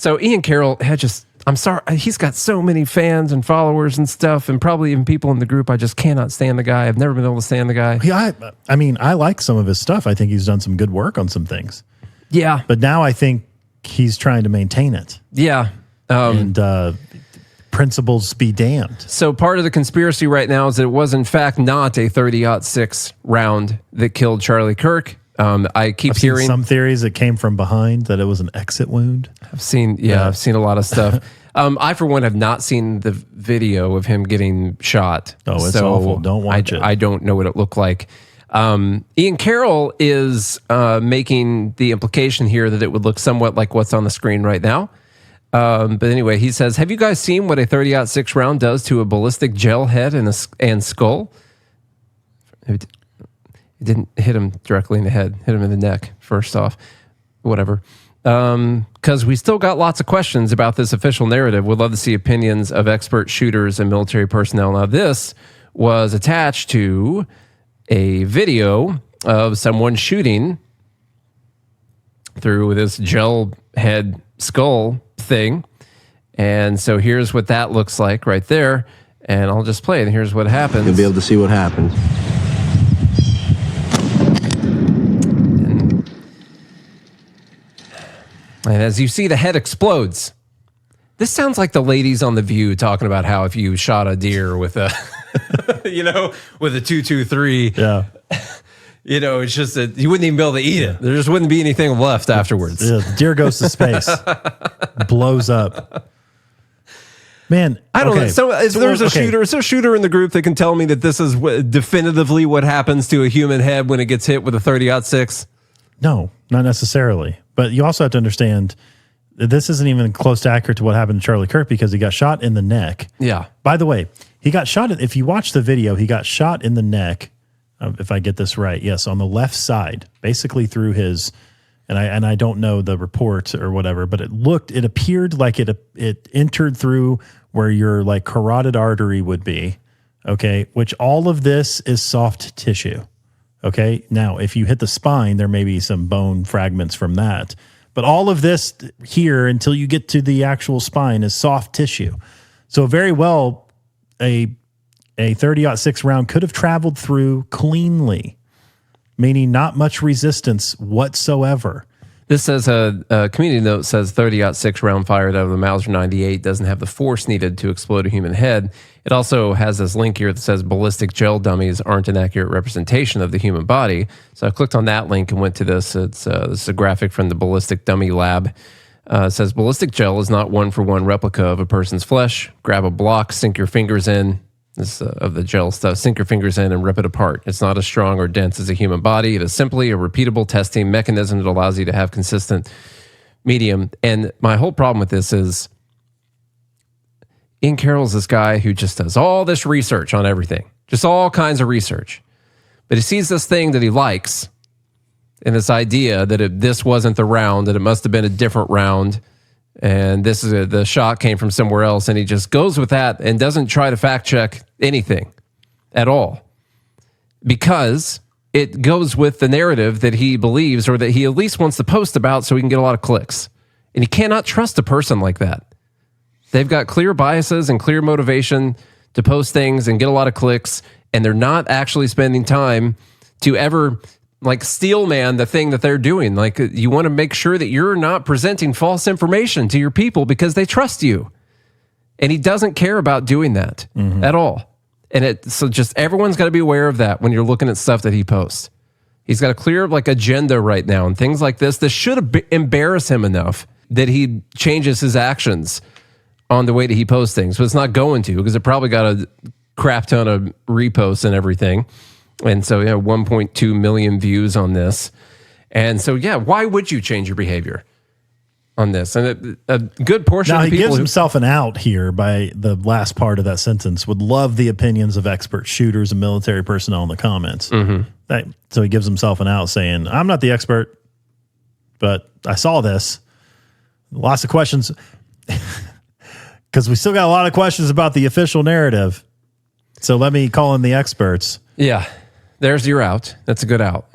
So Ian Carroll had I'm sorry, he's got so many fans and followers and stuff, and probably even people in the group. I just cannot stand the guy. I've never been able to stand the guy. Yeah, I mean, I like some of his stuff. I think he's done some good work on some things. Yeah. But now I think he's trying to maintain it. Yeah. And principles be damned. So part of the conspiracy right now is that it was in fact not a 30-06 round that killed Charlie Kirk. I keep hearing some theories that came from behind, that it was an exit wound. I've seen a lot of stuff. I, for one, have not seen the video of him getting shot. Oh, it's awful. Don't watch it. I don't know what it looked like. Ian Carroll is making the implication here that it would look somewhat like what's on the screen right now. But anyway, he says, have you guys seen what a 30-06 round does to a ballistic gel head and skull? It didn't hit him directly in the head, hit him in the neck, first off. Whatever. Because we still got lots of questions about this official narrative. We'd love to see opinions of expert shooters and military personnel. Now, this was attached to a video of someone shooting through this gel head skull thing. And so here's what that looks like right there. And I'll just play it. And here's what happens. You'll be able to see what happens. And as you see, the head explodes. This sounds like the ladies on The View talking about how if you shot a deer with a, with a 223, it's just that you wouldn't even be able to eat it. There just wouldn't be anything left afterwards. Yeah, the deer goes to space, blows up. Man, I don't know. So is there a shooter in the group that can tell me that this is definitively what happens to a human head when it gets hit with a 30-06? No, not necessarily. But you also have to understand that this isn't even close to accurate to what happened to Charlie Kirk, because he got shot in the neck. Yeah. By the way, he got shot. If you watch the video, he got shot in the neck. If I get this right, yes, on the left side, basically through his. And I don't know the report or whatever, but it appeared like it entered through where your like carotid artery would be. Okay, which all of this is soft tissue. Okay, now if you hit the spine, there may be some bone fragments from that. But all of this here until you get to the actual spine is soft tissue. So very well, a 30-06 round could have traveled through cleanly, meaning not much resistance whatsoever. This says a community note says 30-06 round fired out of the Mauser 98 doesn't have the force needed to explode a human head. It also has this link here that says ballistic gel dummies aren't an accurate representation of the human body. So I clicked on that link and went to this. This is a graphic from the Ballistic Dummy Lab. It says ballistic gel is not one-for-one replica of a person's flesh. Grab a block, sink your fingers in. This of the gel stuff, sink your fingers in and rip it apart. It's not as strong or dense as a human body. It is simply a repeatable testing mechanism that allows you to have consistent medium. And my whole problem with this is Ian Carroll's this guy who just does all this research on everything, just all kinds of research. But he sees this thing that he likes and this idea that this wasn't the round, that it must have been a different round. And this is the shot came from somewhere else, and he just goes with that and doesn't try to fact check anything at all, because it goes with the narrative that he believes, or that he at least wants to post about, so he can get a lot of clicks. And you cannot trust a person like that. They've got clear biases and clear motivation to post things and get a lot of clicks, and they're not actually spending time to ever like steel man the thing that they're doing. Like, you want to make sure that you're not presenting false information to your people because they trust you. And he doesn't care about doing that at all. And so just everyone's got to be aware of that when you're looking at stuff that he posts. He's got a clear like agenda right now, and things like this should embarrass him enough that he changes his actions on the way that he posts things. But it's not going to, because it probably got a crap ton of reposts and everything. And so, 1.2 million views on this. And so, why would you change your behavior on this? And a good portion of the people... Now, he gives himself an out here by the last part of that sentence. Would love the opinions of expert shooters and military personnel in the comments. So he gives himself an out saying, I'm not the expert, but I saw this. Lots of questions. Because we still got a lot of questions about the official narrative. So let me call in the experts. Yeah. There's your out. That's a good out.